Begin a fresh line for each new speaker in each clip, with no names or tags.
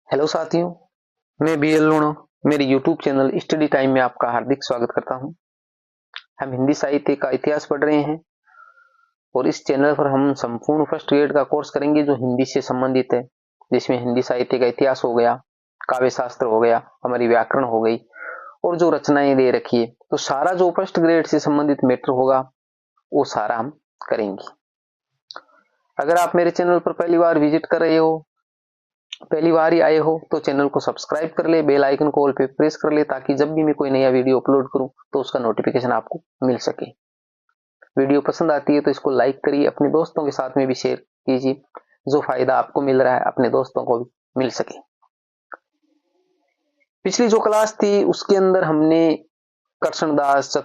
Hello साथियों, मैं B L लूणा मेरे यूट्यूब चैनल स्टडी टाइम में आपका हार्दिक स्वागत करता हूं। हम हिंदी साहित्य का इतिहास पढ़ रहे हैं और इस चैनल पर हम संपूर्ण फर्स्ट ग्रेड का कोर्स करेंगे जो हिंदी से संबंधित है, जिसमें हिंदी साहित्य का इतिहास हो गया, काव्य शास्त्र हो गया, हमारी व्याकरण हो गई और जो रचनाएं दे रखी है, तो सारा जो फर्स्ट ग्रेड से संबंधित मैटर होगा वो सारा हम करेंगे। अगर आप मेरे चैनल पर पहली बार विजिट कर रहे हो, पहली बार ही आए हो, तो चैनल को सब्सक्राइब कर ले, बेल आइकन को ऑल पे प्रेस कर ले, ताकि जब भी मैं कोई नया वीडियो अपलोड करूं तो उसका नोटिफिकेशन आपको मिल सके। वीडियो पसंद आती है तो इसको लाइक करिए, अपने दोस्तों के साथ में भी शेयर कीजिए, जो फायदा आपको मिल रहा है अपने दोस्तों को भी मिल सके। पिछली जो क्लास थी उसके अंदर हमने कृष्णदास,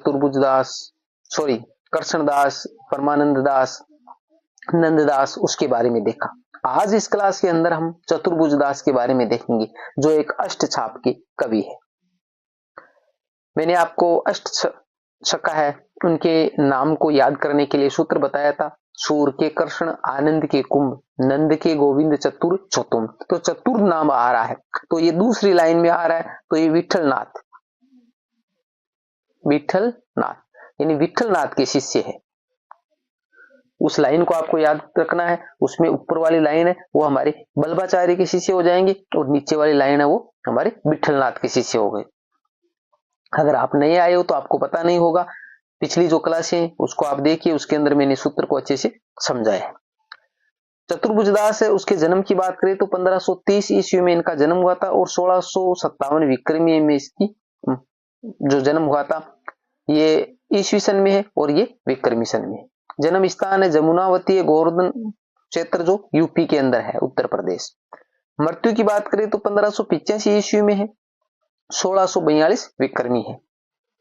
कृष्णदास, परमानंद दास, नंददास उसके बारे में देखा। आज इस क्लास के अंदर हम चतुर्भुज दास के बारे में देखेंगे, जो एक अष्टछाप के कवि है। मैंने आपको अष्टछक्का है उनके नाम को याद करने के लिए सूत्र बताया था। सूर के कृष्ण, आनंद के कुंभ, नंद के गोविंद, चतुर चतुम। तो चतुर नाम आ रहा है, तो ये दूसरी लाइन में आ रहा है, तो ये विठलनाथ यानी विठलनाथ के शिष्य है। उस लाइन को आपको याद रखना है। उसमें ऊपर वाली लाइन है वो हमारे बल्बाचार्य के शिष्य हो जाएंगे और नीचे वाली लाइन है वो हमारे विठलनाथ के शिष्य हो गए। अगर आप नए आए हो तो आपको पता नहीं होगा, पिछली जो क्लास है उसको आप देखिए, उसके अंदर मैंने सूत्र को अच्छे से समझाया है। चतुर्भुज दास है, उसके जन्म की बात करें तो 1530 ईस्वी में इनका जन्म हुआ था और 1657 विक्रमी में इसकी जो जन्म हुआ था, ये ईस्वी सन में है और ये विक्रमी सन में है। जन्म स्थान है जमुनावती गोवर्धन क्षेत्र, जो यूपी के अंदर है, उत्तर प्रदेश। मृत्यु की बात करें तो 1585 ईस्वी में है, 1642 विक्रमी है।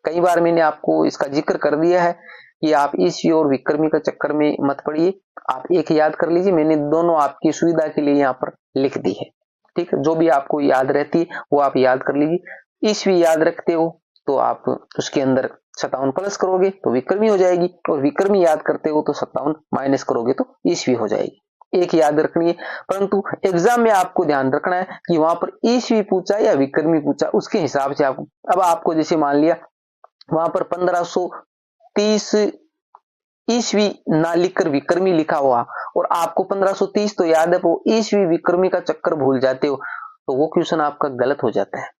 कई बार मैंने आपको इसका जिक्र कर दिया है कि आप ईस्वी और विक्रमी का चक्कर में मत पड़िए, आप एक याद कर लीजिए। मैंने दोनों आपकी सुविधा के लिए यहाँ पर लिख दी है, ठीक है। जो भी आपको याद रहती है वो आप याद कर लीजिए। ईस्वी याद रखते हो तो आप उसके अंदर 57 प्लस करोगे तो विक्रमी हो जाएगी, और विक्रमी याद करते हो तो 57 माइनस करोगे तो ईस्वी हो जाएगी। एक याद रखनी है, परंतु एग्जाम में आपको ध्यान रखना है कि वहां पर ईस्वी पूछा या विक्रमी पूछा, उसके हिसाब से आप, अब आपको जैसे मान लिया वहां पर 1530 ईस्वी ना लिखकर विक्रमी लिखा हुआ और आपको 1530 तो याद है, वो ईस्वी विक्रमी का चक्कर भूल जाते हो, तो वो क्वेश्चन आपका गलत हो जाता है।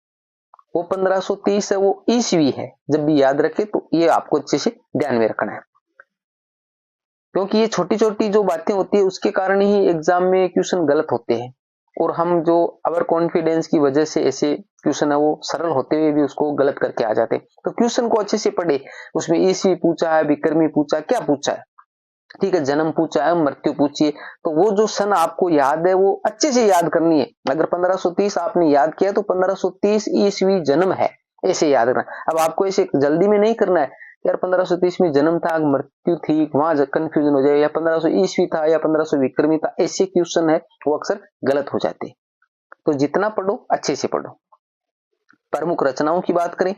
वो 1530 है वो ईस्वी है, जब भी याद रखे तो ये आपको अच्छे से ध्यान में रखना है, क्योंकि ये छोटी छोटी जो बातें होती है उसके कारण ही एग्जाम में क्वेश्चन गलत होते हैं। और हम जो अवर कॉन्फिडेंस की वजह से ऐसे क्वेश्चन है वो सरल होते हुए भी उसको गलत करके आ जाते हैं। तो क्वेश्चन को अच्छे से पढ़े, उसमें ईस्वी पूछा है, विक्रमी पूछा, क्या पूछा है, ठीक है, जन्म पूछा है, मृत्यु पूछिए, तो वो जो सन आपको याद है वो अच्छे से याद करनी है। अगर 1530 आपने याद किया तो 1530 ईस्वी जन्म है, ऐसे याद करना। अब आपको ऐसे जल्दी में नहीं करना है यार 1530 में जन्म था, मृत्यु थी, वहां कंफ्यूजन हो जाए, या 1500 ईस्वी था या 1500 विक्रमी था, ऐसे क्वेश्चन है वो अक्सर गलत हो जाते हैं। तो जितना पढ़ो अच्छे से पढ़ो। प्रमुख रचनाओं की बात करें,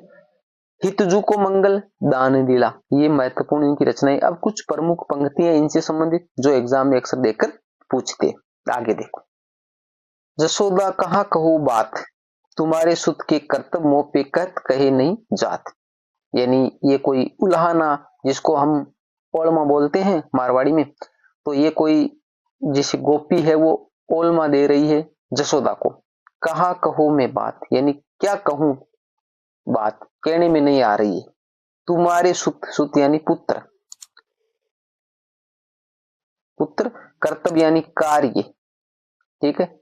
हितजू को मंगल दान दिला, ये महत्वपूर्ण इनकी रचनाएं। अब कुछ प्रमुख पंक्तियां इनसे संबंधित जो एग्जाम में अक्सर देकर पूछते। आगे देखो, जसोदा कहाँ कहूं बात, तुम्हारे सुत के कर्तव्य मोह पे कहत कहे नहीं जात। यानी ये कोई उल्हाना, जिसको हम ओलमा बोलते हैं मारवाड़ी में, तो ये कोई जैसे गोपी है वो ओलमा दे रही है जसोदा को। कहाँ कहूं मैं बात, यानी क्या कहूं बात, कहने में नहीं आ रही है। तुम्हारे सुत यानी पुत्र, कर्तव्य यानी कार्य, ठीक है।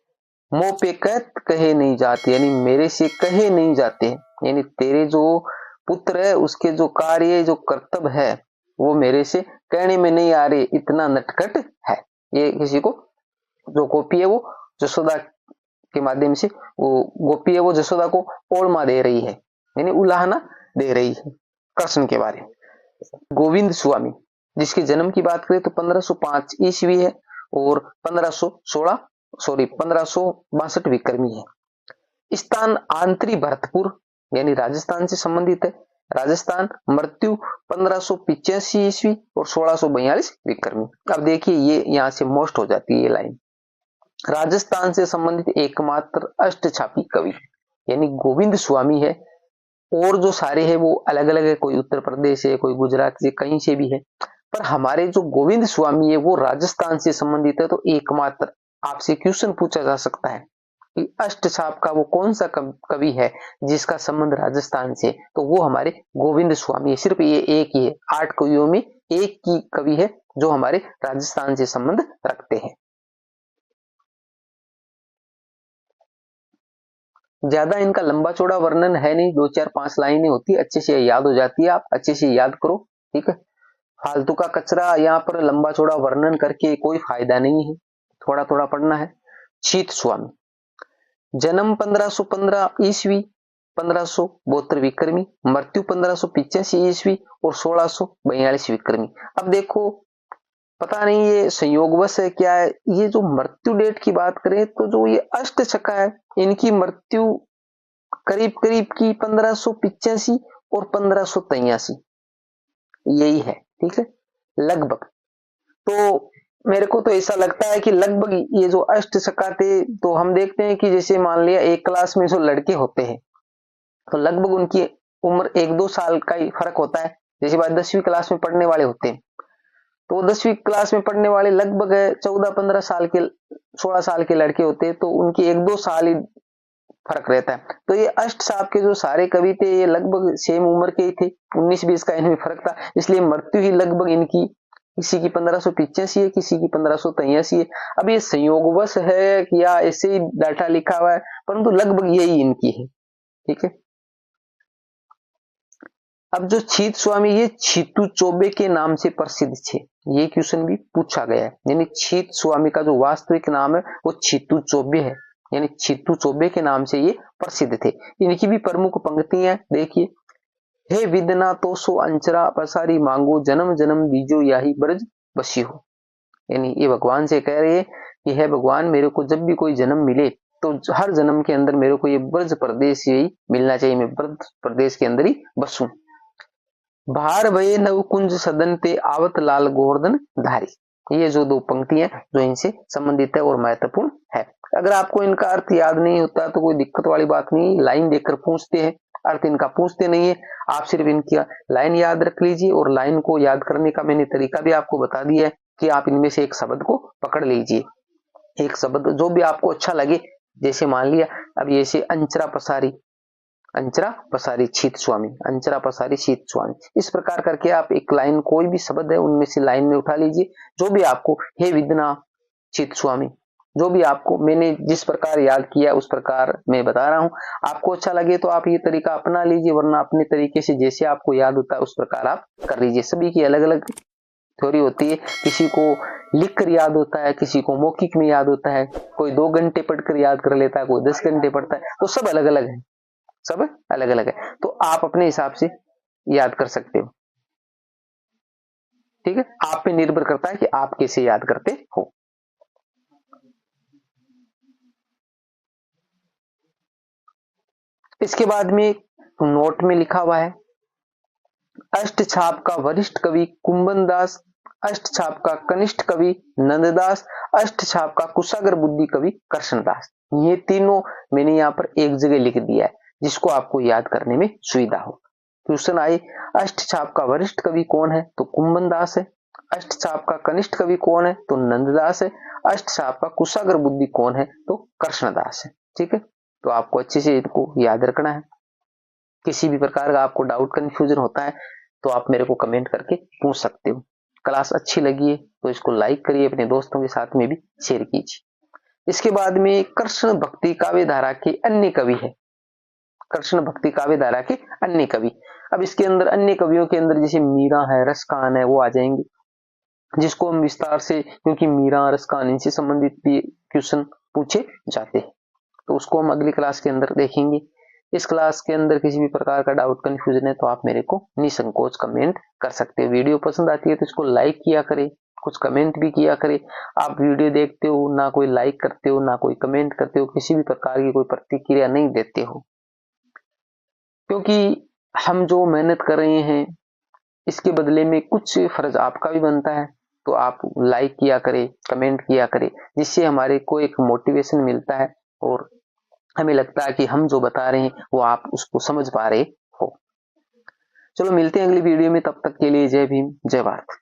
मोह पे कहत कहे नहीं जाते, यानी मेरे से कहे नहीं जाते, यानी तेरे जो पुत्र है उसके जो कार्य जो कर्तव्य है वो मेरे से कहने में नहीं आ रहे, इतना नटखट है। ये किसी को, जो गोपी है वो जसोदा के माध्यम से, वो गोपी है वो जसोदा को ओलमा दे रही है, यानी उलाहना दे रही है कृष्ण के बारे में। गोविंद स्वामी, जिसके जन्म की बात करें तो 1505 ईस्वी है और 1562 विक्रमी है। स्थान आंतरी भरतपुर, यानी राजस्थान से संबंधित है, राजस्थान। मृत्यु 1585 ईस्वी और 1642 विक्रमी। अब देखिए ये यहां से मोस्ट हो जाती है ये लाइन, राजस्थान से संबंधित एकमात्र अष्टछापी कवि यानी गोविंद स्वामी है। और जो सारे हैं वो अलग अलग है, कोई उत्तर प्रदेश है, कोई गुजरात से, कहीं से भी है, पर हमारे जो गोविंद स्वामी है वो राजस्थान से संबंधित है। तो एकमात्र आपसे क्वेश्चन पूछा जा सकता है कि अष्टछाप का वो कौन सा कवि है जिसका संबंध राजस्थान से, तो वो हमारे गोविंद स्वामी है। सिर्फ ये एक ही है, 8 कवियों में एक ही कवि है जो हमारे राजस्थान से संबंध रखते हैं। ज्यादा इनका लंबा चौड़ा वर्णन है नहीं, 2 4 5 लाइनें होती है, अच्छे से याद हो जाती है, आप अच्छे से याद करो, ठीक है। फालतू का कचरा यहाँ पर लंबा चौड़ा वर्णन करके कोई फायदा नहीं है, थोड़ा थोड़ा पढ़ना है। शीत स्वामी, जन्म 1515 ईस्वी, 1572 विक्रमी, मृत्यु 1585 ईस्वी और 1642 विक्रमी। अब देखो, पता नहीं ये संयोगवश है क्या है, ये जो मृत्यु डेट की बात करें तो जो ये अष्ट छक्का है, इनकी मृत्यु करीब करीब की 1585 और 1583 यही है, ठीक है, लगभग। तो मेरे को तो ऐसा लगता है कि लगभग ये जो अष्ट छक्का थे, तो हम देखते हैं कि जैसे मान लिया एक क्लास में जो लड़के होते हैं तो लगभग उनकी उम्र 1 2 साल का ही फर्क होता है। जैसे बात 10वीं क्लास में पढ़ने वाले होते हैं तो 10वीं क्लास में पढ़ने वाले लगभग 14 15 साल के 16 साल के लड़के होते हैं, तो उनकी 1 2 साल ही फर्क रहता है। तो ये अष्ट साहब के जो सारे कवि थे ये लगभग सेम उम्र के ही थे, 19 20 का इनमें फर्क था, इसलिए मृत्यु ही लगभग इनकी किसी की 1585 है, किसी की 1583 है। अब ये संयोगवश है या ऐसे ही डाटा लिखा हुआ है, परंतु लगभग यही इनकी है, ठीक है। अब जो छीत स्वामी ये छीतू चौबे के नाम से प्रसिद्ध थे, ये क्वेश्चन भी पूछा गया है। यानी छीत स्वामी का जो वास्तविक नाम है वो छीतू चौबे है, यानी छीतू चौबे के नाम से ये प्रसिद्ध थे। इनकी भी प्रमुख पंक्तियां देखिए, हे विदना तो सो अंचरा पसारी मांगो, जन्म जन्म दीजो याही ब्रज बसी हो। यानी ये भगवान से कह रही है कि हे भगवान, मेरे को जब भी कोई जन्म मिले तो हर जन्म के अंदर मेरे को ये ब्रज प्रदेश यही मिलना चाहिए, मैं ब्रज प्रदेश के अंदर ही बसूं। भार भये नवकुंज सदन पे आवत लाल गोवर्धन धारी। ये जो 2 पंक्तियां जो इनसे संबंधित है और महत्वपूर्ण है। अगर आपको इनका अर्थ याद नहीं होता तो कोई दिक्कत वाली बात नहीं, लाइन देखकर पूछते हैं, अर्थ इनका पूछते नहीं है, आप सिर्फ इनकी लाइन याद रख लीजिए। और लाइन को याद करने का मैंने तरीका भी आपको बता दिया है कि आप इनमें से एक शब्द को पकड़ लीजिए, एक शब्द जो भी आपको अच्छा लगे। जैसे मान लिया अब ये से अंचरा पसारी, अंचरा पसारी छीत स्वामी, अंचरा पसारी छीत स्वामी, इस प्रकार करके आप एक लाइन कोई भी शब्द है उनमें से लाइन में उठा लीजिए, जो भी आपको, हे विदना छीत स्वामी, जो भी आपको मैंने जिस प्रकार याद किया उस प्रकार मैं बता रहा हूं। आपको अच्छा लगे तो आप ये तरीका अपना लीजिए, वरना अपने तरीके से जैसे आपको याद होता है उस प्रकार आप कर लीजिए। सभी की अलग अलग थ्योरी होती है, किसी को लिख कर याद होता है, किसी को मौखिक में याद होता है, कोई 2 घंटे पढ़कर याद कर लेता है, कोई 10 घंटे पढ़ता है, तो सब अलग अलग है, सब अलग अलग है। तो आप अपने हिसाब से याद कर सकते हो, ठीक है, आप पे निर्भर करता है कि आप कैसे याद करते हो। इसके बाद में नोट में लिखा हुआ है, अष्टछाप का वरिष्ठ कवि कुंभन दास, अष्टछाप का कनिष्ठ कवि नंददास, अष्टछाप का कुशाग्र बुद्धि कवि कृष्णदास। ये तीनों मैंने यहाँ पर एक जगह लिख दिया है जिसको आपको याद करने में सुविधा हो। क्वेश्चन आए, अष्टछाप का वरिष्ठ कवि कौन है, तो कुंभन दास है। अष्टछाप का कनिष्ठ कवि कौन है, तो नंददास है। अष्टछाप का कुशाग्र बुद्धि कौन है, तो कृष्णदास है, ठीक है। तो आपको अच्छे से इनको याद रखना है। किसी भी प्रकार का आपको डाउट कंफ्यूजन होता है तो आप मेरे को कमेंट करके पूछ सकते हो। क्लास अच्छी लगी है तो इसको लाइक करिए, अपने दोस्तों के साथ में भी शेयर कीजिए। इसके बाद में कृष्ण भक्ति काव्य धारा के अन्य कवि है, कृष्ण भक्ति काव्य धारा के अन्य कवि। अब इसके अंदर अन्य कवियों के अंदर जैसे मीरा है, रसखान है, वो आ जाएंगे, जिसको हम विस्तार से, क्योंकि मीरा रसखान इनसे संबंधित भी क्वेश्चन पूछे जाते हैं, तो उसको हम अगली क्लास के अंदर देखेंगे। इस क्लास के अंदर किसी भी प्रकार का डाउट कंफ्यूजन है तो आप मेरे को निसंकोच कमेंट कर सकते हो। वीडियो पसंद आती है तो इसको लाइक किया करें, कुछ कमेंट भी किया करें। आप वीडियो देखते हो, ना कोई लाइक करते हो, ना कोई कमेंट करते हो, किसी भी प्रकार की कोई प्रतिक्रिया नहीं देते हो, क्योंकि हम जो मेहनत कर रहे हैं इसके बदले में कुछ फर्ज आपका भी बनता है। तो आप लाइक किया करें, कमेंट किया करें, जिससे हमारे को एक मोटिवेशन मिलता है और हमें लगता है कि हम जो बता रहे हैं वो आप उसको समझ पा रहे हो। चलो मिलते हैं अगली वीडियो में, तब तक के लिए जय भीम, जय भारत।